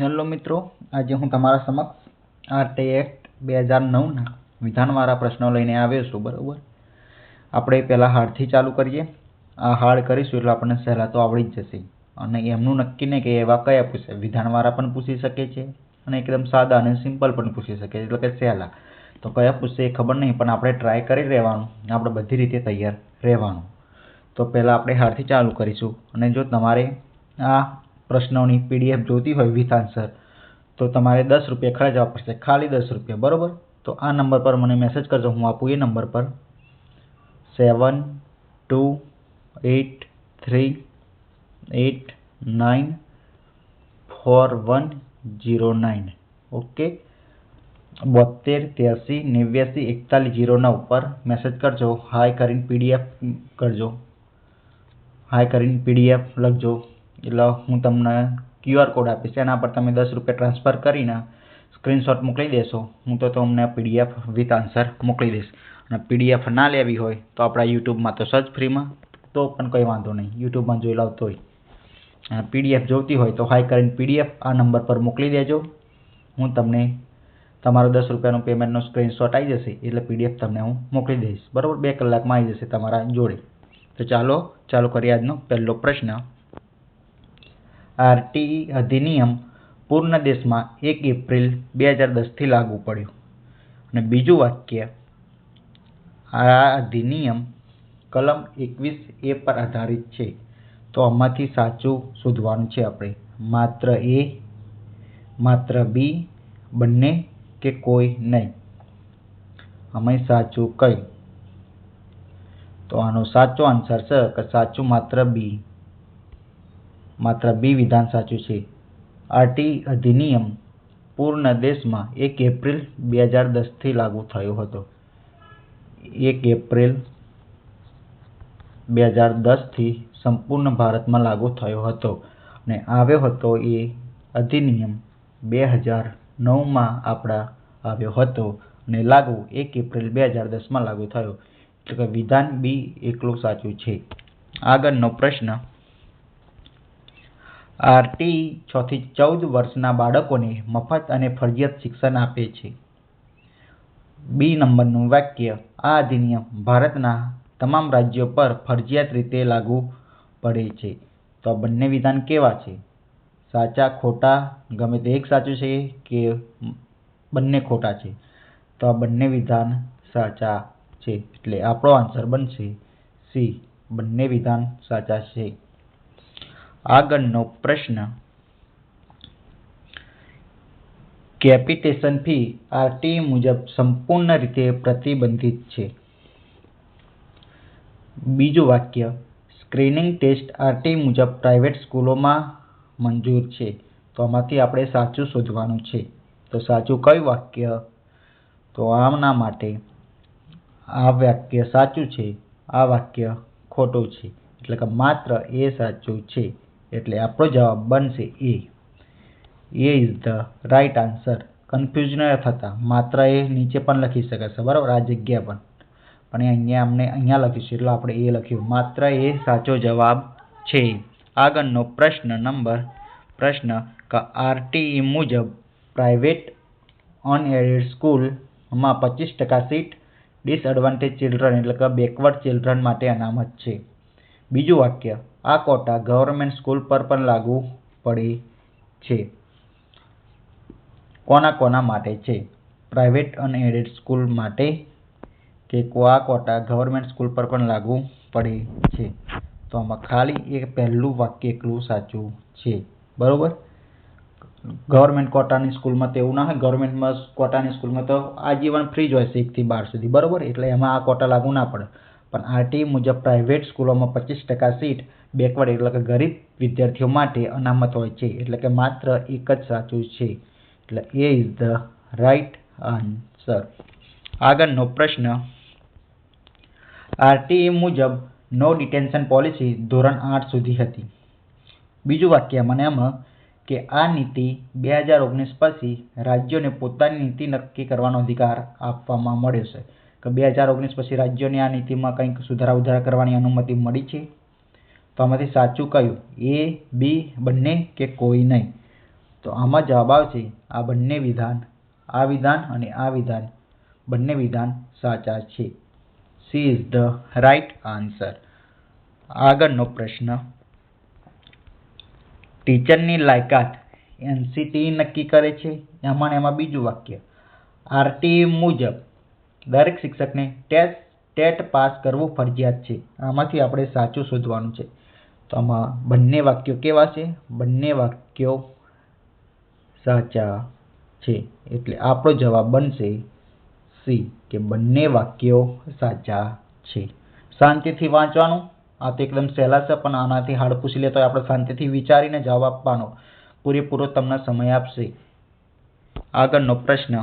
Hello મિત્રો, આજે હું તમારા સમક્ષ આરટી એક્ટ 2009ના વિધાનવાળા પ્રશ્નો લઈને આવ્યો છું. બરાબર, આપણે પહેલાં હાર્ડથી ચાલુ કરીએ. આ હાર્ડ કરીશું એટલે આપણને સહેલા તો આવડી જ જશે. અને એમનું નક્કી નહીં કે એવા કયા પૂછે. વિધાનવાળા પણ પૂછી શકે છે અને એકદમ સાદા અને સિમ્પલ પણ પૂછી શકે છે, એટલે કે સહેલા. તો કયા પૂછશે એ ખબર નહીં, પણ આપણે ટ્રાય કરી રહેવાનું, આપણે બધી રીતે તૈયાર રહેવાનું. તો પહેલાં આપણે હાર્ડથી ચાલુ કરીશું. અને જો તમારે આ પ્રશ્નોની PDF જોતી હોય વિથ આન્સર, તો તમારે 10 રૂપિયા ખર્ચવા પડશે, ખાલી 10 રૂપિયા. બરાબર, તો આ નંબર પર મને મેસેજ કરજો. હું આપું એ નંબર પર 7283894109. ઓકે, 7283894109 પર મેસેજ કરજો. હાય કરીને PDF કરજો, હાય કરીને PDF લખજો, એટલે હું તમને QR કોડ આપીશ. એના પર તમે 10 રૂપિયા ટ્રાન્સફર કરીને સ્ક્રીનશોટ મોકલી દેશો. હું તો તમને PDF વિથ આન્સર મોકલી દઈશ. અને PDF ના લેવી હોય તો આપણા યુટ્યુબમાં તો સર્ચ ફ્રીમાં, તો પણ કંઈ વાંધો નહીં, યુટ્યુબમાં જોઈ લાવતો હોય. PDF જોઈતી હોય તો હાય કરીને PDF આ નંબર પર મોકલી દેજો. હું તમને તમારો 10 રૂપિયાનું પેમેન્ટનો સ્ક્રીનશોટ આવી જશે, એટલે PDF તમને હું મોકલી દઈશ. બરાબર, 2 કલાકમાં આવી જશે તમારા જોડે. તો ચાલો કરીએ આજનો પહેલો પ્રશ્ન. આરટીઈ અધિનિયમ પૂર્ણ દેશમાં 1 એપ્રિલ 2010થી લાગુ પડ્યો. અને બીજું વાક્ય, આ અધિનિયમ કલમ 21A પર આધારિત છે. તો આમાંથી સાચું શોધવાનું છે આપણે. માત્ર A, માત્ર B, બંને કે કોઈ નહીં? આમાં સાચું કયું? તો આનો સાચો આન્સર છે કે સાચું માત્ર B. માત્ર B વિધાન સાચું છે. આરટીઈ અધિનિયમ પૂર્ણ દેશમાં 1 એપ્રિલ 2010થી લાગુ થયો હતો. 1 એપ્રિલ 2010થી સંપૂર્ણ ભારતમાં લાગુ થયો હતો. અને આવ્યો હતો એ અધિનિયમ 2009માં આવ્યો હતો અને લાગુ 1 એપ્રિલ 2010માં લાગુ થયો. એટલે કે વિધાન B એકલું સાચું છે. આગળનો પ્રશ્ન. આરટીઈ 6 થી 14 વર્ષના બાળકોને મફત અને ફરજિયાત શિક્ષણ આપે છે. B નંબરનું વાક્ય, આ અધિનિયમ ભારતના તમામ રાજ્યો પર ફરજિયાત રીતે લાગુ પડે છે. તો આ બંને વિધાન કેવા છે? સાચા, ખોટા, ગમે તે એક સાચું છે કે બંને ખોટા છે? તો આ બંને વિધાન સાચા છે, એટલે આપણો આન્સર બનશે C, બંને વિધાન સાચા છે. આગળનો પ્રશ્ન. કેપિટેશન ફી આરટીઈ મુજબ સંપૂર્ણ રીતે પ્રતિબંધિત છે. બીજું વાક્ય, સ્ક્રીનિંગ ટેસ્ટ આરટીઈ મુજબ પ્રાઇવેટ સ્કૂલોમાં મંજૂર છે. તો આમાંથી આપણે સાચું શોધવાનું છે. તો સાચું કયું વાક્ય? તો આમના માટે આ વાક્ય સાચું છે, આ વાક્ય ખોટું છે. એટલે કે માત્ર એ સાચું છે, એટલે આપણો જવાબ બનશે A. A is the right answer. Confuse ન થતા, માત્ર એ નીચે પણ લખી શકે છે. બરાબર, આ જગ્યા પણ અહીંયા લખીશું, એટલે આપણે એ લખ્યું. માત્ર એ સાચો જવાબ છે. આગળનો પ્રશ્ન કે આરટીઈ મુજબ પ્રાઇવેટ અનએડેડ સ્કૂલમાં 25% સીટ ડિસએડવાન્ટેજ ચિલ્ડ્રન એટલે કે બેકવર્ડ ચિલ્ડ્રન માટે અનામત છે. બીજું વાક્ય, આ કોટા ગવર્મેન્ટ સ્કૂલ પર પણ લાગુ પડે છે. કોના માટે છે? પ્રાઇવેટ અનએડેડ સ્કૂલ માટે કે આ કોટા ગવર્મેન્ટ સ્કૂલ પર પણ લાગુ પડે છે? તો આમાં ખાલી એક પહેલું વાક્ય એકલું સાચું છે. બરોબર, ગવર્મેન્ટ કોટાની સ્કૂલમાં તો એવું ના હોય. ગવર્મેન્ટ કોટાની સ્કૂલમાં તો આજીવન ફ્રી જ હોય છે 1 થી 12 સુધી. બરોબર, એટલે એમાં આ કોટા લાગુ ના પડે. પણ આરટીઈ મુજબ પ્રાઇવેટ સ્કૂલોમાં 25% સીટ બેકવર્ડ એટલે કે ગરીબ વિદ્યાર્થીઓ માટે અનામત હોય છે. એટલે કે માત્ર એક જ સાચું છે, એટલે A is the right answer. આગળનો પ્રશ્ન. આરટીઈ મુજબ નો ડિટેન્શન પોલિસી ધોરણ 8 સુધી હતી. બીજું વાક્ય મને એમાં કે આ નીતિ 2019 પછી રાજ્યોને પોતાની નીતિ નક્કી કરવાનો અધિકાર આપવામાં મળ્યો છે. કે 2019 પછી રાજ્યોને આ નીતિમાં કંઈક સુધારા કરવાની અનુમતિ મળી છે. તો આમાંથી સાચું કયું? A, B, બંને કે કોઈ નહીં? તો આમાં જવાબ આવશે આ બંને વિધાન, આ વિધાન અને આ વિધાન, બંને વિધાન સાચા છે. She is the right answer. આગળનો પ્રશ્ન, ટીચરની લાયકાત NCTE નક્કી કરે છે. એમાં બીજું વાક્ય, RTE મુજબ દરેક શિક્ષકને ટેટ પાસ કરવું ફરજિયાત છે. આમાંથી આપણે સાચું શોધવાનું છે. તો આમાં બંને વાક્યો કેવા છે? બંને વાક્યો સાચા છે. એટલે આપણો જવાબ બનશે સી, કે બંને વાક્યો સાચા છે. શાંતિથી વાંચવાનું. આ તો એકદમ સહેલા છે, પણ આનાથી હાર્ડ પૂછી લે તો આપણે શાંતિથી વિચારીને જવાબ આપવાનો. પૂરેપૂરો તમને સમય આપશે. આગળનો પ્રશ્ન,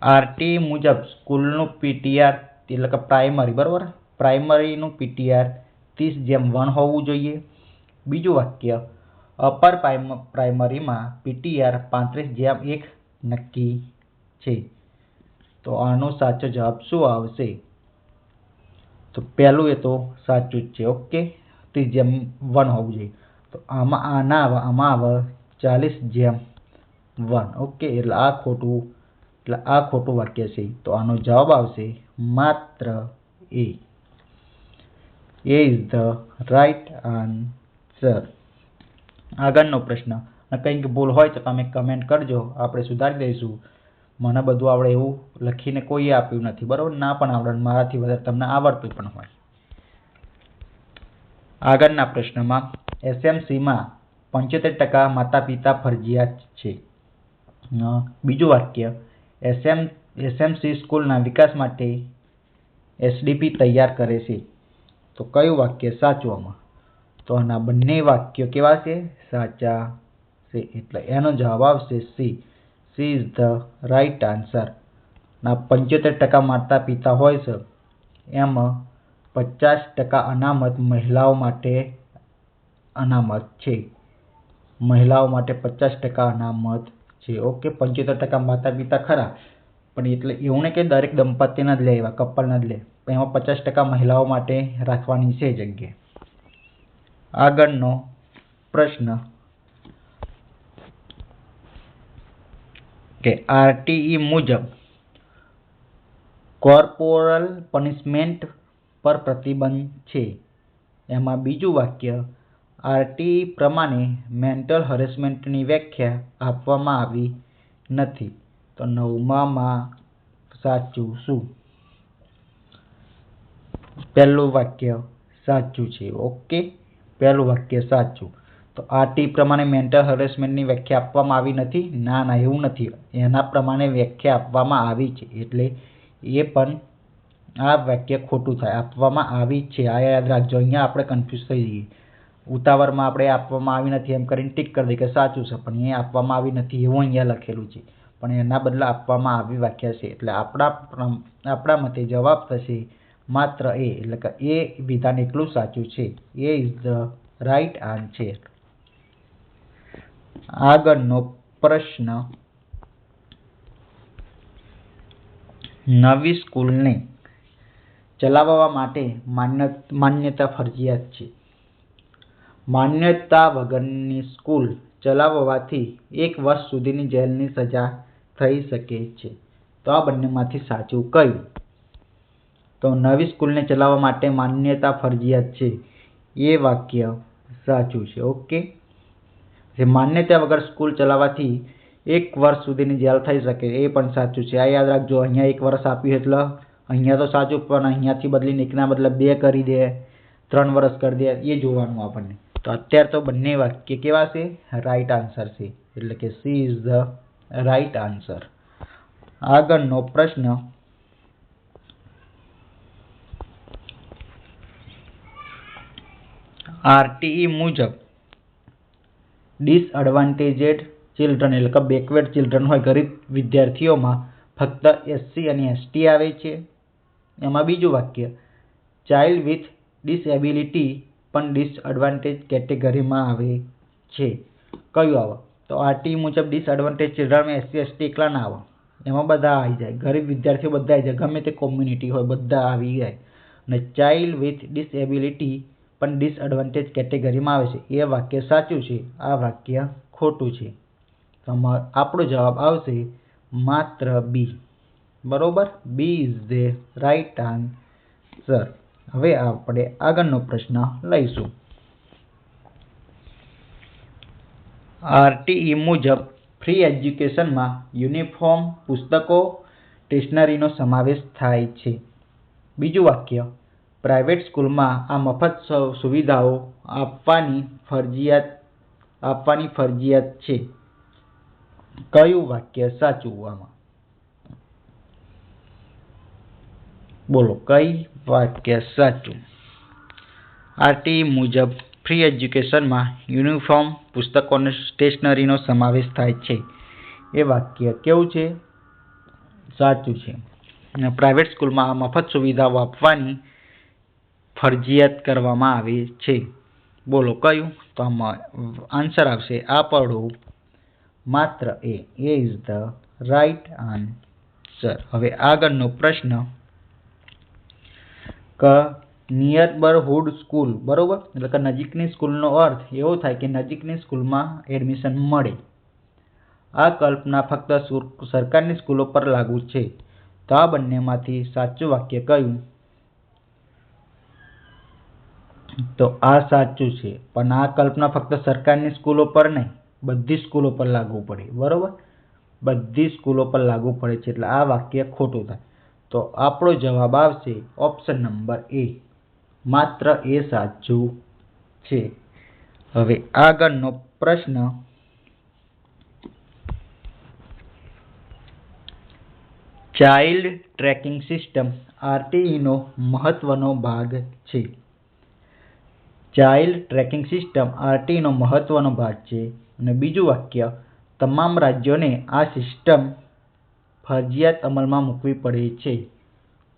RTE મુજબ સ્કૂલનું PTR એટલે કે પ્રાઇમરી, બરાબર, પ્રાઇમરીનું PTR 30:1 હોવું જોઈએ. બીજું વાક્ય, અપર પ્રાઇમરીમાં PTR 35:1 નક્કી છે. તો આનો સાચો જવાબ શું આવશે? તો પહેલું એ તો સાચું જ છે. ઓકે, 30:1 હોવું જોઈએ. તો આમાં આવે 40:1. ઓકે, એટલે આ ખોટું વાક્ય છે. તો આનો જવાબ આવશે માત્ર એ. એ ઇઝ ધ રાઈટ આન્સર. આગળનો પ્રશ્ન, કંઈક ભૂલ હોય તો તમે કમેન્ટ કરજો, આપણે સુધારી દઈશું. મને બધું આવડે એવું લખીને કોઈએ આપ્યું નથી, બરાબર, ના પણ આવડે, મારાથી વધારે તમને આવડતું પણ હોય. આગળના પ્રશ્નમાં, SMCમાં 75% માતા પિતા ફરજિયાત છે. બીજું વાક્ય, SMC સ્કૂલના વિકાસ માટે SDP તૈયાર કરે છે. તો કયું વાક્ય સાચું આમાં? તો આના બંને વાક્યો કેવા છે? સાચા છે. એટલે એનો જવાબ આવશે C. She is the right answer. 75% માતા પિતા હોય છે, એમાં 50% અનામત મહિલાઓ માટે અનામત છે. મહિલાઓ માટે 50% અનામત છે. ઓકે, 75% માતા પિતા ખરા, પણ એટલે એવું નહીં કે દરેક દંપતીને જ લે, એવા કપલને જ લે. એમાં 50% મહિલાઓ માટે રાખવાની છે જગ્યા. આગળનો પ્રશ્ન, કે RTE મુજબ કોર્પોરલ પનિશમેન્ટ પર પ્રતિબંધ છે. એમાં બીજું વાક્ય, RTE પ્રમાણે મેન્ટલ હરેસમેન્ટની વ્યાખ્યા આપવામાં આવી નથી. તો 9માં સાચું શું? પહેલું વાક્ય સાચું છે. ઓકે, પહેલું વાક્ય સાચું. તો RTE પ્રમાણે મેન્ટલ હરેસમેન્ટની વ્યાખ્યા આપવામાં આવી નથી. ના, એવું નથી. એના પ્રમાણે વ્યાખ્યા આપવામાં આવી છે. એટલે એ પણ આ વાક્ય ખોટું થાય. આપવામાં આવી છે, આ યાદ રાખજો. અહીંયા આપણે કન્ફ્યુઝ થઈ જઈએ. ઉતાવળમાં આપણે આપવામાં આવી નથી એમ કરીને ટીક કરી દઈએ કે સાચું છે, પણ એ આપવામાં આવી નથી એવું અહીંયા લખેલું છે, પણ એના બદલે આપવામાં આવી વ્યાખ્યા છે. એટલે આપણા મતે જવાબ થશે માત્ર એ, એટલે કે એ વિધાન એટલું સાચું છે. એ ઇઝ ધ રાઈટ આન્સર. આગળનો પ્રશ્ન, નવી સ્કૂલને ચલાવવા માટે માન્યતા ફરજિયાત છે. માન્યતા વગરની સ્કૂલ ચલાવવાથી 1 વર્ષ સુધીની જેલની સજા થઈ શકે છે. તો આ બંનેમાંથી સાચું કયું? તો નવી સ્કૂલને ચલાવવા માટે માન્યતા ફરજિયાત છે, એ વાક્ય સાચું છે. ઓકે, જે માન્યતા વગર સ્કૂલ ચલાવવાથી 1 વર્ષ સુધીની જેલ થઈ શકે, એ પણ સાચું છે. આ યાદ રાખજો. અહીંયા 1 વર્ષ આપ્યું એટલે અહીંયા તો સાચું, પણ અહીંયાથી બદલીને 1ના બદલે 2 કરી દે, 3 વર્ષ કરી દે, એ જોવાનું આપણને. તો અત્યારે તો બંને વાક્ય કેવા છે? રાઈટ આન્સર છે. એટલે કે she is the right answer. આગળનો પ્રશ્ન, RTE મુજબ ડિસએડવાન્ટેજેડ ચિલ્ડ્રન એટલે કે બેકવર્ડ ચિલ્ડ્રન હોય, ગરીબ વિદ્યાર્થીઓમાં ફક્ત SC અને ST આવે છે. એમાં બીજું વાક્ય, ચાઇલ્ડ વિથ ડિસએબિલિટી પણ ડિસએડવાન્ટેજ કેટેગરીમાં આવે છે. કયું આવે? તો RTE મુજબ ડિસએડવાન્ટેજ ચિલ્ડ્રનમાં SC ST એકલા ના આવે, એમાં બધા આવી જાય. ગરીબ વિદ્યાર્થીઓ બધા આવી જાય, ગમે તે કોમ્યુનિટી હોય બધા આવી જાય. અને ચાઇલ્ડ વિથ ડિસએબિલિટી પણ ડિસએડવાન્ટેજ કેટેગરીમાં આવે છે એ વાક્ય સાચું છે, આ વાક્ય ખોટું છે. તો આપણો જવાબ આવશે માત્ર બી. બરોબર, B is the right answer. હવે આપણે આગળનો પ્રશ્ન લઈશું. આરટીઈ મુજબ ફ્રી એજ્યુકેશનમાં યુનિફોર્મ, પુસ્તકો, સ્ટેશનરીનો સમાવેશ થાય છે. બીજું વાક્ય, પ્રાઇવેટ સ્કૂલમાં આ મફત સુવિધાઓ આપવાની ફરજિયાત છે. કયું વાક્ય સાચું? આમાં બોલો, કઈ વાક્ય સાચું? આરટીઈ મુજબ ફ્રી એજ્યુકેશનમાં યુનિફોર્મ, પુસ્તકો અને સ્ટેશનરીનો સમાવેશ થાય છે. એ વાક્ય કેવું છે? સાચું છે. અને પ્રાઇવેટ સ્કૂલમાં આ મફત સુવિધાઓ આપવાની ફરજિયાત કરવામાં આવે છે. બોલો કયું? તો આમાં આન્સર આવશે આપણું માત્ર એ. એ ઇઝ ધ રાઈટ આન્સર. હવે આગળનો પ્રશ્ન, નિયરબરહુડ સ્કૂલ, બરોબર, એટલે કે નજીકની સ્કૂલનો અર્થ એવો થાય કે નજીકની સ્કૂલમાં એડમિશન મળે. આ કલ્પના ફક્ત સરકારની સ્કૂલો પર લાગુ છે. તો આ બંનેમાંથી સાચું વાક્ય કયું? તો આ સાચું છે, પણ આ કલ્પના ફક્ત સરકારની સ્કૂલો પર નહીં, બધી સ્કૂલો પર લાગુ પડે. બરોબર, બધી સ્કૂલો પર લાગુ પડે છે, એટલે આ વાક્ય ખોટું થાય. તો આપણો જવાબ આવશે ઓપ્શન નંબર એ, માત્ર એ સાચું છે. હવે આગળનો પ્રશ્ન, ચાઇલ્ડ ટ્રેકિંગ સિસ્ટમ આરટીઈનો મહત્વનો ભાગ છે. ચાઇલ્ડ ટ્રેકિંગ સિસ્ટમ આરટીઈનો મહત્વનો ભાગ છે. અને બીજું વાક્ય, તમામ રાજ્યોને આ સિસ્ટમ ફરજિયાત અમલમાં મૂકવી પડે છે.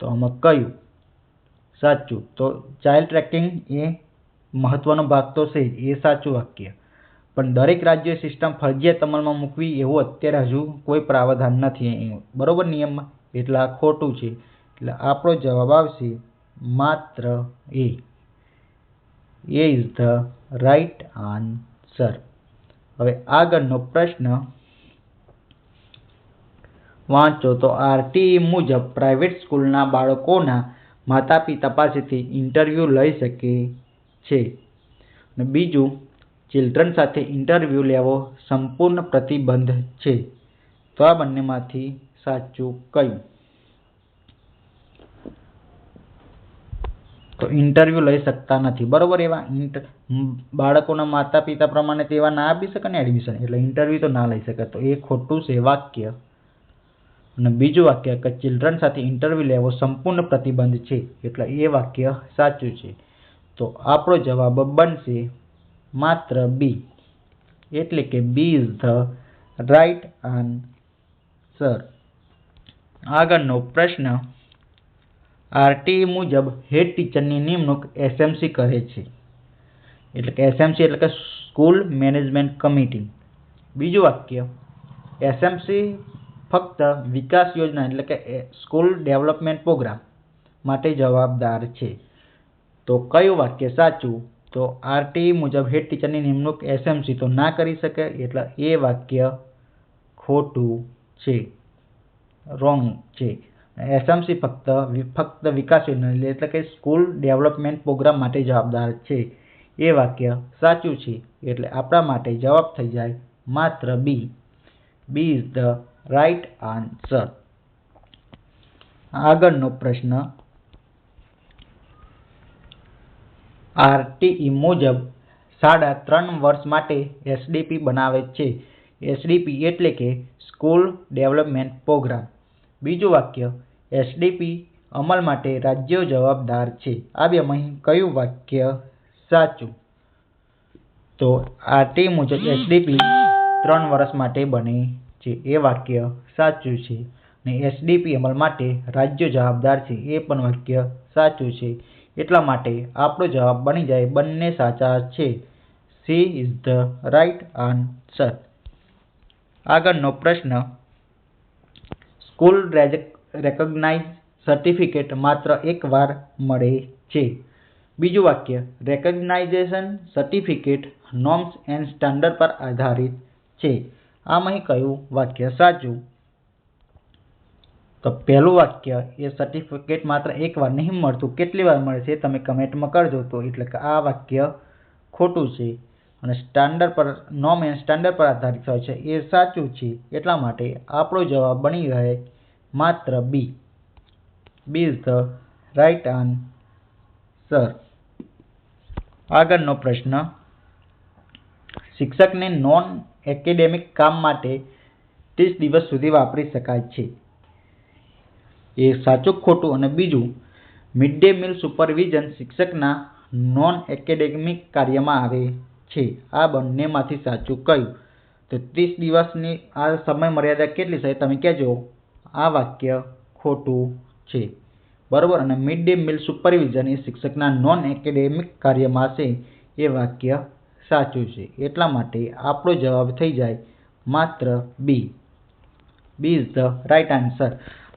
તો આમાં કયું સાચું? તો ચાઇલ્ડ ટ્રેકિંગ એ મહત્વનો ભાગ તો છે, એ સાચું વાક્ય. પણ દરેક રાજ્યોએ સિસ્ટમ ફરજિયાત અમલમાં મૂકવી એવું અત્યારે હજુ કોઈ પ્રાવધાન નથી, બરોબર, નિયમમાં, એટલે આ ખોટું છે. એટલે આપણો જવાબ આવશે માત્ર એ. એ ઇઝ ધ રાઈટ આન્સર. હવે આગળનો પ્રશ્ન વાંચો. તો આરટીઈ મુજબ પ્રાઇવેટ સ્કૂલના બાળકોના માતા પિતા પાસેથી ઇન્ટરવ્યૂ લઈ શકે છે. અને બીજું, ચિલ્ડ્રન સાથે ઇન્ટરવ્યૂ લેવો સંપૂર્ણ પ્રતિબંધ છે. તો આ બંનેમાંથી સાચું કયું? તો ઇન્ટરવ્યૂ લઈ શકતા નથી, બરોબર. એવા બાળકોના માતા પિતા પ્રમાણે તેવા ના આપી શકે ને એડમિશન, એટલે ઇન્ટરવ્યૂ તો ના લઈ શકે. તો એ ખોટું છે વાક્ય. અને બીજું વાક્ય કે ચિલ્ડ્રન સાથે ઇન્ટરવ્યૂ લેવો સંપૂર્ણ પ્રતિબંધ છે, એટલે એ વાક્ય સાચું છે. તો આપણો જવાબ બનશે માત્ર બી, એટલે કે B is the right answer. આગળનો પ્રશ્ન, આરટીઈ મુજબ હેડ ટીચરની નિમણૂક એસએમસી કરે છે. એટલે કે એસએમસી એટલે કે સ્કૂલ મેનેજમેન્ટ કમિટી. બીજું વાક્ય, એસએમસી ફક્ત વિકાસ યોજના એટલે કે સ્કૂલ ડેવલપમેન્ટ પ્રોગ્રામ માટે જવાબદાર છે. તો કયું વાક્ય સાચું? તો આરટીઈ મુજબ હેડ ટીચરની નિમણૂક એસએમસી તો ના કરી શકે, એટલે એ વાક્ય ખોટું છે, રોંગ છે. એસએમસી ફક્ત વિકાસ યોજના એટલે કે સ્કૂલ ડેવલપમેન્ટ પ્રોગ્રામ માટે જવાબદાર છે, એ વાક્ય સાચું છે. એટલે આપણા માટે જવાબ થઈ જાય માત્ર B. B is the right answer. આગળનો પ્રશ્ન, આરટીઈ મુજબ શાળા 3 વર્ષ માટે એસડીપી બનાવે છે. એસડીપી એટલે કે સ્કૂલ ડેવલપમેન્ટ પ્રોગ્રામ. બીજું વાક્ય, એસડીપી અમલ માટે રાજ્યો જવાબદાર છે. આ બેમાં કયું વાક્ય સાચું? તો આરટીઈ મુજબ એસડીપી 3 વર્ષ માટે બને છે, એ વાક્ય સાચું છે. અને એસડીપી અમલ માટે રાજ્યો જવાબદાર છે, એ પણ વાક્ય સાચું છે. એટલા માટે આપણો જવાબ બની જાય બંને સાચા છે. She is the right answer. આગળનો પ્રશ્ન, સ્કૂલ રેકોગ્નાઇઝ સર્ટિફિકેટ માત્ર એક વાર મળે છે. બીજું વાક્ય રેકગ્નાઇઝેશન સર્ટિફિકેટ નોર્મ્સ એન્ડ સ્ટાન્ડર્ડ પર આધારિત છે. આમાં કયું વાક્ય સાચું? તો પહેલું વાક્ય એ સર્ટિફિકેટ માત્ર એકવાર નહીં મળતું, કેટલી વાર મળે છે તમે કમેન્ટમાં કરજો. તો એટલે કે આ વાક્ય ખોટું છે. અને સ્ટાન્ડર્ડ પર નોર્મ એન્ડ સ્ટાન્ડર્ડ પર આધારિત હોય છે એ સાચું છે. એટલા માટે આપણો જવાબ બની રહે માત્ર B. B is the right answer. આગળનો પ્રશ્ન, શિક્ષકને નોન એકેડેમિક કામ માટે 30 દિવસ સુધી વાપરી શકાય છે. એ સાચું ખોટું? અને બીજું, મિડ ડે મીલ સુપરવિઝન શિક્ષકના નોન એકેડેમિક કાર્યમાં આવે છે. આ બંનેમાંથી સાચું કયું? તો 30 દિવસની આ સમય મર્યાદા કેટલી છે તમે કહેજો. આ વાક્ય ખોટું છે. બરાબર. અને મિડ ડે મીલ સુપરવિઝન એ શિક્ષકના નોન એકેડેમિક કાર્યમાં છે એ વાક્ય સાચું છે. એટલા માટે આપણો જવાબ થઈ જાય માત્ર B. B is the right answer.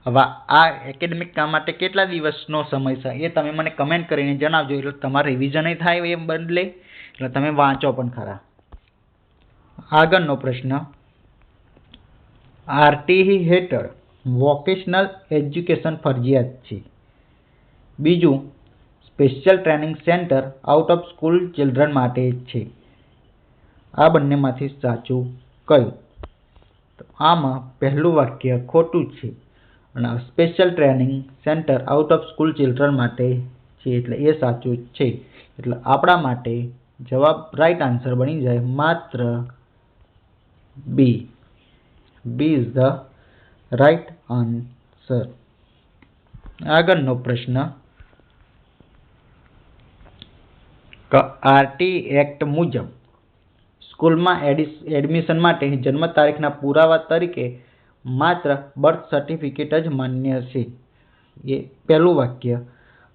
હવે આ એકેડેમિક કામ માટે કેટલા દિવસનો સમય છે એ તમે મને કમેન્ટ કરીને જણાવજો. એટલે તમારે રિવિઝન થાય એ બદલે એટલે તમે વાંચો પણ ખરા. આગળનો પ્રશ્ન, આરટીઈ હેઠળ વોકેશનલ એજ્યુકેશન ફરજિયાત છે. બીજું, special training centre out of school children માટે છે. આ બંનેમાંથી સાચું કયું? તો આમાં પહેલું વાક્ય ખોટું છે. અને special training centre out of school children માટે છે એટલે એ સાચું છે. એટલે આપણા માટે જવાબ રાઈટ આન્સર બની જાય માત્ર B. B is the right answer. આગળનો પ્રશ્ન, આરટીઈ એક્ટ મુજબ સ્કૂલમાં એડમિશન માટે જન્મ તારીખના પુરાવા તરીકે માત્ર બર્થ સર્ટિફિકેટ જ માન્ય છે. એ પહેલું વાક્ય.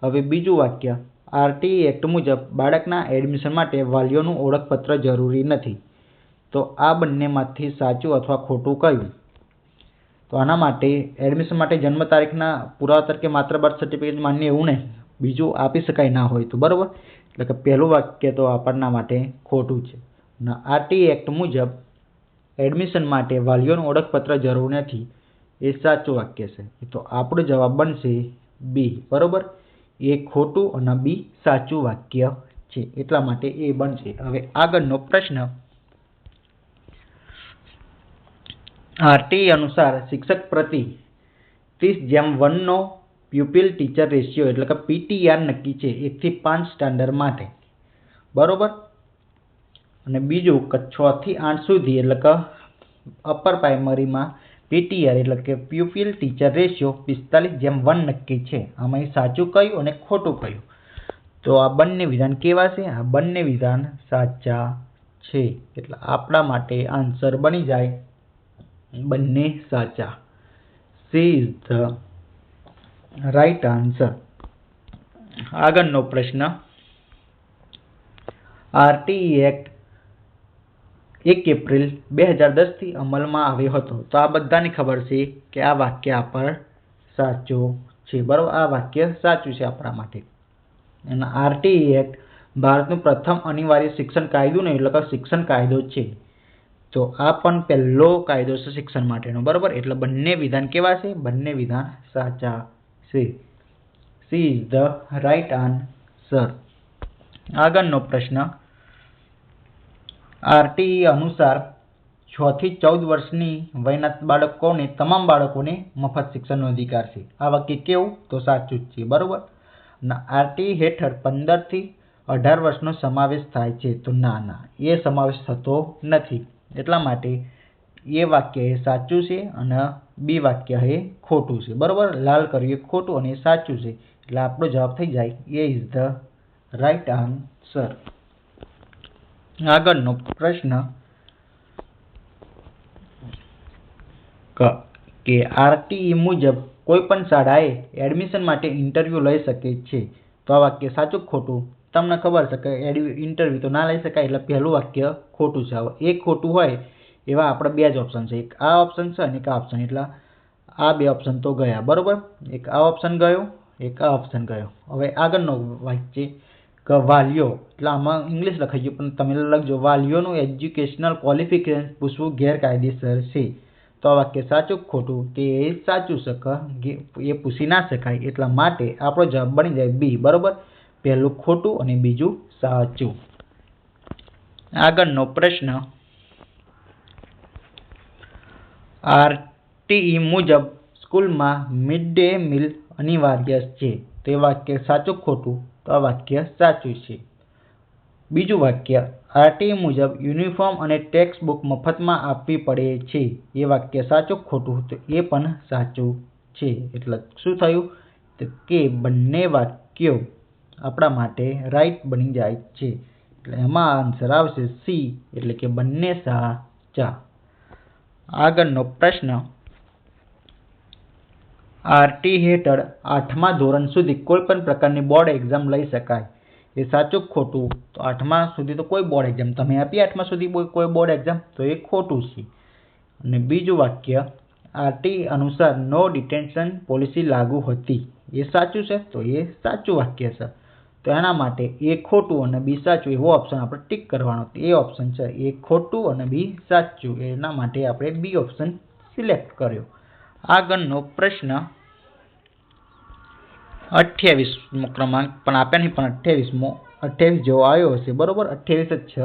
હવે બીજું વાક્ય, આરટીઈ એક્ટ મુજબ બાળકના એડમિશન માટે વાલીઓનું ઓળખપત્ર જરૂરી નથી. તો આ બંનેમાંથી સાચું અથવા ખોટું કયું? તો આના માટે એડમિશન માટે જન્મ તારીખના પુરાવા તરીકે માત્ર બર્થ સર્ટિફિકેટ માન્ય એવું નહીં, બીજું આપી શકાય ના હોય તો. બરાબર. એટલે કે પહેલું વાક્ય તો આપણના માટે ખોટું છે. અને આરટીઈ એક્ટ મુજબ એડમિશન માટે વાલીઓનું ઓળખપત્ર જરૂર નથી એ સાચું વાક્ય છે. તો આપણો જવાબ બનશે બી. બરાબર. એ ખોટું અને બી સાચું વાક્ય છે. એટલા માટે એ બનશે. હવે આગળનો પ્રશ્ન, આરટીઈ અનુસાર શિક્ષક પ્રતિ 30:1 નો પ્યુપિલ ટીચર રેશિયો એટલે કે પીટીઆર નક્કી છે 1 થી 5 સ્ટાન્ડર્ડ માટે. બરોબર. અને બીજું કે 6 થી 8 સુધી એટલે કે અપર પ્રાઇમરીમાં પીટીઆર એટલે કે પ્યુપિલ ટીચર રેશિયો 45:1 નક્કી છે. આમાં સાચું કયું અને ખોટું કયું? તો આ બંને વિધાન કેવા છે? આ બંને વિધાન સાચા છે. એટલે આપણા માટે આન્સર બની જાય બંને સાચા. She is the right answer. આગળનો પ્રશ્ન, આરટીઈ એક્ટ 1 એપ્રિલ 2010 થી અમલમાં આવ્યો હતો. તો આ બધાની ખબર છે કે આ વાક્ય આપણ સાચું છે. બરાબર. આ વાક્ય સાચું છે આપણા માટે. અને આરટીઈ એક્ટ ભારતનું પ્રથમ અનિવાર્ય શિક્ષણ કાયદો નહીં એટલે કે શિક્ષણ કાયદો છે. તો આ પણ પહેલો કાયદો છે શિક્ષણ માટેનો. બરાબર. એટલે બંને વિધાન કેવા છે? બંને વિધાન સાચા છે. She is the right answer. આગળનો પ્રશ્ન, આરટીઈ અનુસાર 6 થી 14 વર્ષની વયના બાળકોને તમામ બાળકોને મફત શિક્ષણનો અધિકાર છે. આ વાક્ય કેવું? તો સાચું જ છે. બરાબર. અને આરટીઈ હેઠળ 15 થી 18 વર્ષનો સમાવેશ થાય છે. તો ના, એ સમાવેશ થતો નથી. એટલા માટે એ વાક્ય એ સાચું છે અને બી વાક્ય એ ખોટું છે. બરાબર. લાલ કર્યું ખોટું અને એ સાચું છે. એટલે આપણો જવાબ થઈ જાય એ ઇઝ ધ રાઈટ આન્સર. આગળનો પ્રશ્ન, કે આરટીઈ મુજબ કોઈ પણ શાળાએ એડમિશન માટે ઇન્ટરવ્યૂ લઈ શકે છે. તો આ વાક્ય સાચું ખોટું? તમને ખબર છે કે ઇન્ટરવ્યૂ તો ના લઈ શકાય એટલે પહેલું વાક્ય ખોટું છે. હવે એક ખોટું હોય એવા આપણે બે જ ઓપ્શન છે. એક આ ઓપ્શન છે અને એક આ ઓપ્શન. એટલે આ બે ઓપ્શન તો ગયા. બરાબર. એક આ ઓપ્શન ગયો, એક આ ઓપ્શન ગયો. હવે આગળનો વાક્ય કે વાલીઓ, એટલે આમાં ઇંગ્લિશ લખાઈ ગયું પણ તમે લખજો વાલીઓનું એજ્યુકેશનલ ક્વોલિફિકેશન પૂછવું ગેરકાયદેસર છે. તો આ વાક્ય સાચું ખોટું? તે સાચું છે, એ પૂછી ના શકાય. એટલા માટે આપણો જવાબ બની જાય બી. બરોબર, પહેલું ખોટું અને બીજું સાચું. આગળનો પ્રશ્ન, આરટીઈ મુજબ સ્કૂલમાં મિડ ડે મીલ અનિવાર્ય છે. તો એ વાક્ય સાચું ખોટું? તો આ વાક્ય સાચું છે. બીજું વાક્ય, આરટીઈ મુજબ યુનિફોર્મ અને ટેક્સ્ટ બુક મફતમાં આપવી પડે છે. એ વાક્ય સાચું ખોટું? તો એ પણ સાચું છે. એટલે શું થયું કે બંને વાક્યો આપણા માટે રાઈટ બની જાય છે. એટલે એમાં આન્સર આવશે સી, એટલે કે બંને સાચા. આગળનો પ્રશ્ન, આરટી હેઠળ 8મા ધોરણ સુધી કોઈ પણ પ્રકારની બોર્ડ એક્ઝામ લઈ શકાય. એ સાચું ખોટું? તો 8મા સુધી તો કોઈ બોર્ડ એક્ઝામ તમે આપી 8મા સુધી કોઈ બોર્ડ એક્ઝામ? તો એ ખોટું છે. અને બીજું વાક્ય, આરટી અનુસાર નો ડિટેન્શન પોલિસી લાગુ હતી. એ સાચું છે? તો એ સાચું વાક્ય છે. તો એના માટે એ ખોટું અને બી સાચું એવો ઓપ્શન આપણે ટીક કરવાનો. એ ઓપ્શન છે એ ખોટું અને બી સાચું. એના માટે આપણે બી ઓપ્શન સિલેક્ટ કર્યો. આગળનો પ્રશ્ન 28મો ક્રમાંક પણ આપ્યા નહીં, પણ 28 જેવો આવ્યો હશે. બરોબર, 28 જ છે.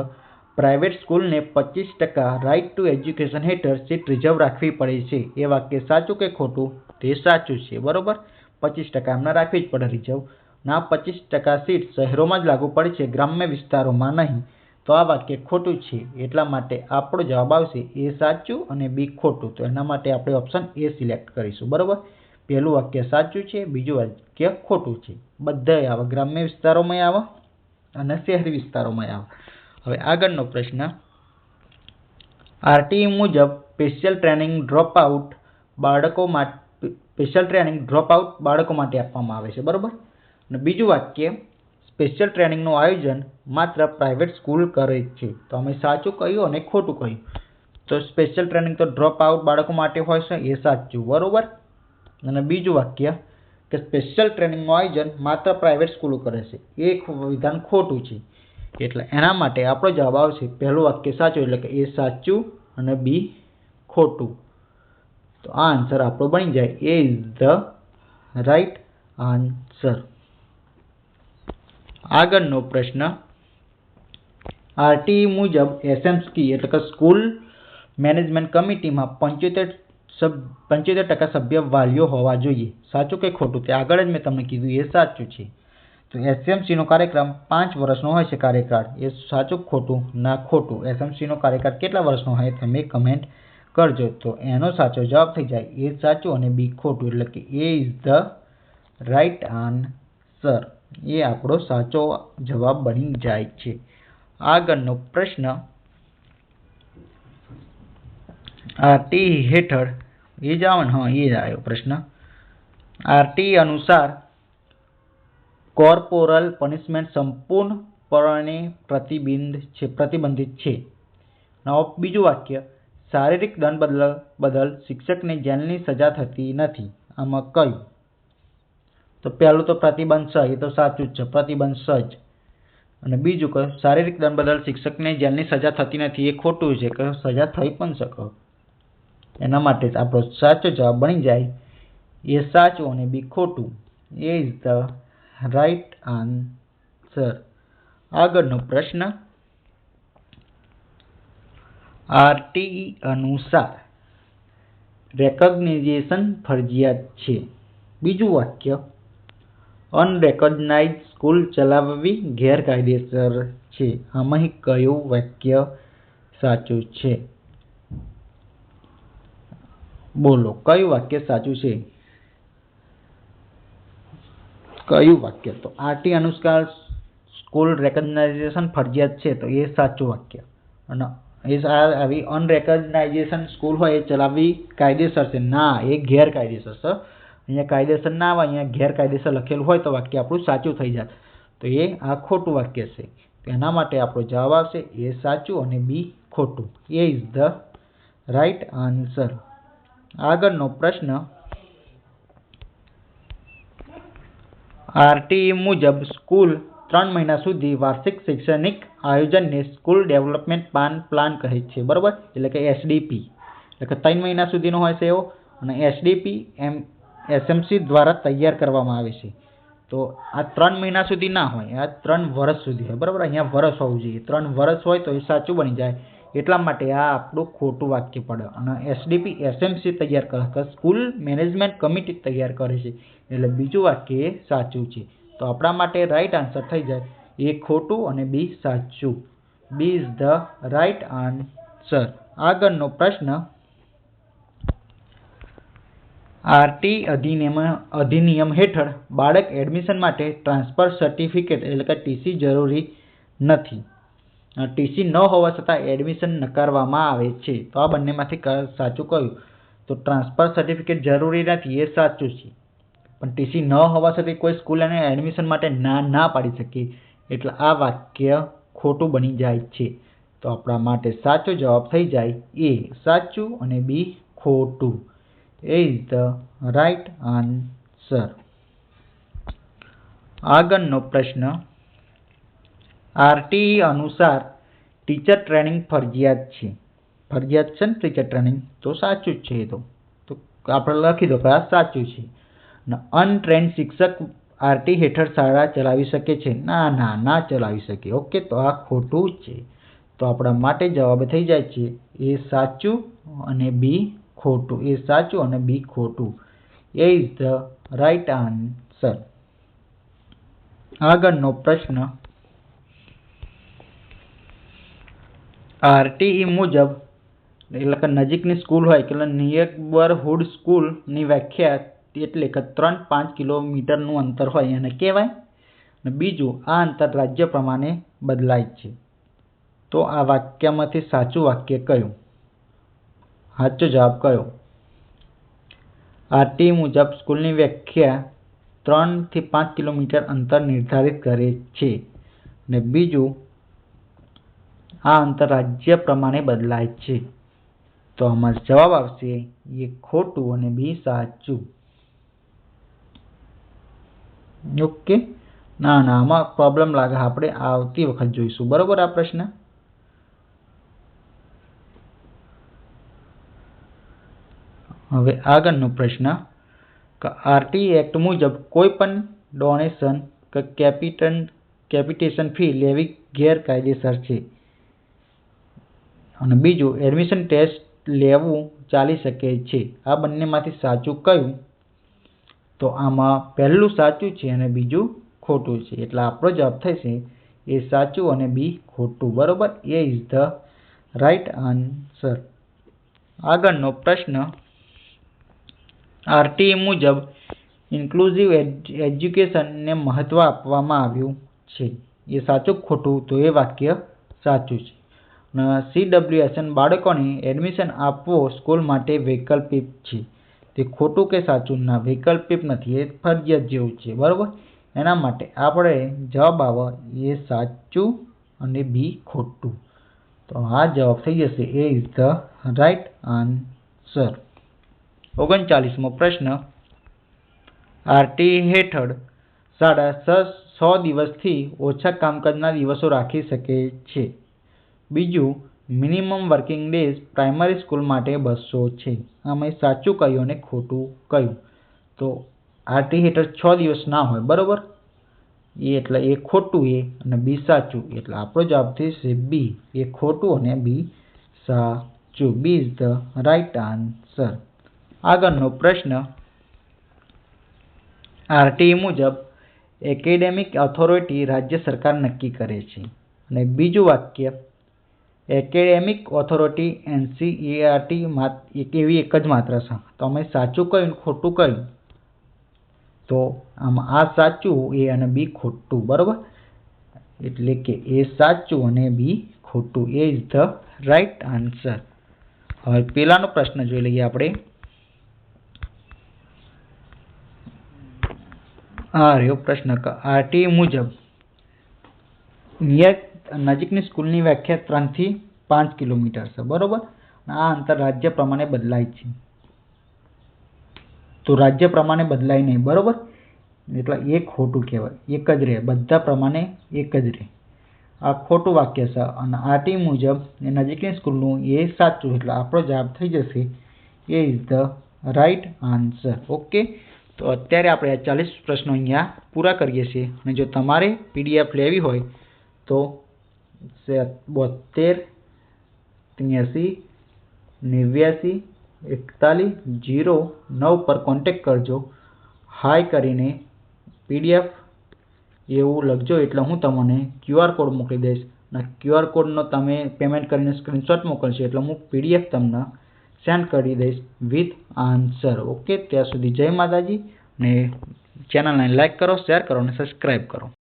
પ્રાઇવેટ સ્કૂલને 25% રાઇટ ટુ એજ્યુકેશન હેઠળ સીટ રિઝર્વ રાખવી પડે છે. એ વાક્ય સાચું કે ખોટું? તે સાચું છે. બરોબર, 25% એમને રાખવી જ પડે રિઝર્વ. ના 25% સીટ શહેરોમાં જ લાગુ પડે છે, ગ્રામ્ય વિસ્તારોમાં નહીં. તો આ વાક્ય ખોટું છે. એટલા માટે આપણો જવાબ આવશે એ સાચું અને બી ખોટું. તો એના માટે આપણે ઓપ્શન એ સિલેક્ટ કરીશું. બરોબર, પહેલું વાક્ય સાચું છે, બીજું વાક્ય ખોટું છે. બધાય આવે, ગ્રામ્ય વિસ્તારોમાં આવે અને શહેરી વિસ્તારોમાં આવે. હવે આગળનો પ્રશ્ન, આરટીઈ મુજબ સ્પેશિયલ ટ્રેનિંગ ડ્રોપ આઉટ બાળકો માટે આપવામાં આવે છે. બરોબર, અને બીજું વાક્ય, સ્પેશિયલ ટ્રેનિંગનું આયોજન માત્ર પ્રાઇવેટ સ્કૂલ કરે છે. તો અમે સાચું કહ્યું અને ખોટું કહ્યું? તો સ્પેશિયલ ટ્રેનિંગ તો ડ્રોપ આઉટ બાળકો માટે હોય છે. એ સાચું. બરોબર, અને બીજું વાક્ય કે સ્પેશિયલ ટ્રેનિંગનું આયોજન માત્ર પ્રાઇવેટ સ્કૂલો કરે છે. એ વિધાન ખોટું છે. એટલે એના માટે આપણો જવાબ આવશે પહેલું વાક્ય સાચું, એટલે કે એ સાચું અને બી ખોટું. તો આ આન્સર આપણો બની જાય એ ઇઝ ધ રાઈટ આન્સર. આગળનો પ્રશ્ન, આરટીઈ મુજબ એસએમસી એટલે કે સ્કૂલ મેનેજમેન્ટ કમિટીમાં 75% સભ્ય વાલીઓ હોવા જોઈએ. સાચું કે ખોટું? તે આગળ જ મેં તમને કીધું એ સાચું છે. તો એસએમસીનો કાર્યક્રમ 5 વર્ષનો હોય છે કાર્યકાળ. એ સાચું ખોટું? ના ખોટું. એસએમસીનો કાર્યકાળ કેટલા વર્ષનો હોય તમે કમેન્ટ કરજો. તો એનો સાચો જવાબ થઈ જાય એ સાચું અને બી ખોટું. એટલે કે એ ઇઝ ધ રાઈટ આન્સર. એ આપણો સાચો જવાબ બની જાય છે. આગળનો પ્રશ્ન, આરટીઈ હેઠળ એ જ આવે ને? હા, એ જ આવ્યો પ્રશ્ન. આરટીઈ અનુસાર કોર્પોરલ પનિશમેન્ટ સંપૂર્ણપણે પ્રતિબંધિત છે. બીજું વાક્ય, શારીરિક દંડ બદલ શિક્ષકને જેલની સજા થતી નથી. આમાં કયું? તો પહેલું તો પ્રતિબંધ છે, એ તો સાચું જ છે, પ્રતિબંધ છે જ. અને બીજું કે શારીરિક દંડ બદલ શિક્ષકને જેલની સજા થતી નથી. એ ખોટું છે, કે સજા થઈ પણ શકે. એના માટે જ આપણો સાચો જવાબ બની જાય એ સાચું અને બી ખોટું. એ ઇઝ ધ રાઈટ આન્સર. આગળનો પ્રશ્ન, આરટીઈ અનુસાર રેકગ્નિઝેશન ફરજિયાત છે. બીજું વાક્ય, અનરેકોગ્નાઇઝ સ્કૂલ ચલાવવી ગેરકાયદેસર છે. આમાં કયું વાક્ય સાચું છે? બોલો, કયું વાક્ય સાચું છે? કયું વાક્ય? તો આરટી અનુસાર સ્કૂલ રેકગ્નાઇઝેશન ફરજિયાત છે. તો એ સાચું વાક્ય. અને આવી અનરેકગ્નાઇઝેશન સ્કૂલ હોય એ ચલાવવી કાયદેસર છે? ના, એ ગેરકાયદેસર છે. અહીંયા કાયદેસર ના આવે, અહીંયા ગેરકાયદેસર લખેલું હોય તો વાક્ય આપણું સાચું થઈ જાય. તો એ આ ખોટું વાક્ય છે. એના માટે આપણો જવાબ આવશે એ સાચું અને બી ખોટું. એ ઇઝ ધ રાઈટ આન્સર. આગળનો પ્રશ્ન, આરટીઈ મુજબ સ્કૂલ 3 મહિના સુધી વાર્ષિક શૈક્ષણિક આયોજનને સ્કૂલ ડેવલપમેન્ટ પ્લાન કહે છે, બરાબર? એટલે કે SDP, એટલે કે 3 મહિના સુધીનો હોય છે એવો, અને SDP SMC દ્વારા તૈયાર કરવામાં આવે છે. તો આ 3 મહિના સુધી ના હોય, આ 3 વર્ષ સુધી હોય, બરાબર? અહીંયા વર્ષ હોવું જોઈએ. 3 વર્ષ હોય તો એ સાચું બની જાય. એટલા માટે આ આપણું ખોટું વાક્ય પડે. અને SDP SMC તૈયાર કરે, સ્કૂલ મેનેજમેન્ટ કમિટી તૈયાર કરે છે, એટલે બીજું વાક્ય એ સાચું છે. તો આપણા માટે રાઈટ આન્સર થઈ જાય એ ખોટું અને બી સાચું. B is the right answer. આગળનો પ્રશ્ન, RT અધિનિયમ હેઠળ બાળક એડમિશન માટે ટ્રાન્સફર સર્ટિફિકેટ એટલે કે TC જરૂરી નથી. TC ન હોવા છતાં એડમિશન નકારવામાં આવે છે. તો આ બંનેમાંથી સાચું કયું? તો ટ્રાન્સફર સર્ટિફિકેટ જરૂરી નથી એ સાચું છે, પણ TC ન હોવા છતાં કોઈ સ્કૂલ એને એડમિશન માટે ના પાડી શકે, એટલે આ વાક્ય ખોટું બની જાય છે. તો આપણા માટે સાચો જવાબ થઈ જાય એ સાચું અને બી ખોટું. એ ઇઝ ધ રાઈટ આન્સર. આગળનો પ્રશ્ન, RTE અનુસાર ટીચર ટ્રેનિંગ ફરજિયાત છે. ફરજિયાત છે ને ટીચર ટ્રેનિંગ? તો સાચું જ છે એ તો આપણે લખી દો કે આ સાચું છે. અનટ્રેન્ડ શિક્ષક RT હેઠળ શાળા ચલાવી શકે છે? ના ચલાવી શકે. ઓકે, તો આ ખોટું જ છે. તો આપણા માટે જવાબ થઈ જાય છે એ સાચું અને બી ખોટું. એ સાચું અને બી ખોટું. એ ઇઝ ધ રાઈટ આન્સર. આગળનો પ્રશ્ન, RTE મુજબ એટલે કે નજીકની સ્કૂલ હોય એટલે નેબરહુડ સ્કૂલની વ્યાખ્યા એટલે કે 3-5 કિલોમીટરનું અંતર હોય એને કહેવાય. અને બીજું, આ અંતર રાજ્ય પ્રમાણે બદલાય છે. તો આ વાક્યમાંથી સાચું વાક્ય કયું? સાચો જવાબ કયો? RTE મુજબ સ્કૂલની વ્યાખ્યા 3 થી 5 કિલોમીટર અંતર નિર્ધારિત કરે છે. અને બીજું, આ અંતર રાજ્ય પ્રમાણે બદલાય છે. તો આમાં જવાબ આવશે એ ખોટું અને બી સાચું. ઓકે, ના આમાં પ્રોબ્લેમ લાગે, આપણે આવતી વખત જોઈશું, બરોબર? આ પ્રશ્ન હવે આગળનો પ્રશ્ન, RTE એક્ટ મુજબ કોઈ પણ ડોનેશન કે કેપિટેશન ફી લેવી ગેરકાયદેસર છે. અને બીજું, એડમિશન ટેસ્ટ લેવું ચાલી શકે છે. આ બંનેમાંથી સાચું કયું? તો આમાં પહેલું સાચું છે અને બીજું ખોટું છે. એટલે આપણો જવાબ થશે એ સાચું અને બી ખોટું, બરોબર? એ ઇઝ ધ રાઈટ આન્સર. આગળનો પ્રશ્ન, RTE મુજબ ઇન્ક્લુઝિવ એજ્યુકેશનને મહત્વ આપવામાં આવ્યું છે. એ સાચું ખોટું? તો એ વાક્ય સાચું છે. CWSN બાળકોને એડમિશન આપવો સ્કૂલ માટે વૈકલ્પિક છે. તે ખોટું કે સાચું? ના, વૈકલ્પિક નથી, એ ફરજિયાત જેવું છે, બરોબર? એના માટે આપણે જવાબ આવે એ સાચું અને બી ખોટું. તો આ જવાબ થઈ જશે A is the right answer. 39મો પ્રશ્ન, RTE હેઠળ શાળા 100 દિવસથી ઓછા કામકાજના દિવસો રાખી શકે છે. બીજું, minimum working days primary school માટે 200 છે. આમાં સાચું કયું અને ખોટું કયું? તો RTE હેઠળ 6 દિવસ ના હોય, બરોબર? એટલે એ ખોટું એ અને બી સાચું. એટલે આપણો જવાબ થશે બી, એ ખોટું અને બી સાચું. B is the right answer. આગળનો પ્રશ્ન, RTE મુજબ એકેડેમિક ઓથોરિટી રાજ્ય સરકાર નક્કી કરે છે. અને બીજું વાક્ય, એકેડેમિક ઓથોરિટી NCERT એવી એક જ માત્ર છે. તો અમે સાચું કયું ખોટું કયું? તો આમાં આ સાચું એ અને બી ખોટું, બરોબર? એટલે કે એ સાચું અને બી ખોટું. એ ઇઝ ધ રાઈટ આન્સર. હવે પેલાનો પ્રશ્ન જોઈ લઈએ આપણે. આ રહ્યો પ્રશ્ન, RTE મુજબ નજીકની સ્કૂલની વ્યાખ્યા 3 થી 5 કિલોમીટર છે, બરોબર? આ અંતર રાજ્ય પ્રમાણે બદલાય છે. તો રાજ્ય પ્રમાણે બદલાય નહીં, બરોબર? એટલે એ ખોટું કહેવાય, એક જ રહે, બધા પ્રમાણે એક જ રહે. આ ખોટું વાક્ય છે અને આરટી મુજબ એ નજીકની સ્કૂલનું એ સાચું, એટલે આપણો જવાબ થઈ જશે A is the right answer. Okay, તો અત્યારે આપણે આ 40 પ્રશ્નો અહીંયા પૂરા કરીએ છીએ. અને જો તમારે PDF લેવી હોય તો 72 83 89 41 09 પર કોન્ટેક્ટ કરજો. હાય કરીને PDF એવું લખજો એટલે હું તમને QR કોડ મોકલી દઈશ અને QR કોડનો તમે પેમેન્ટ કરીને સ્ક્રીનશોટ મોકલશો એટલે હું PDF તમને સેન્ડ કરી દઈશ વિથ આન્સર. ઓકે, ત્યાં સુધી જય માતાજી. ને ચેનલને લાઈક કરો, શેર કરો અને સબસ્ક્રાઈબ કરો.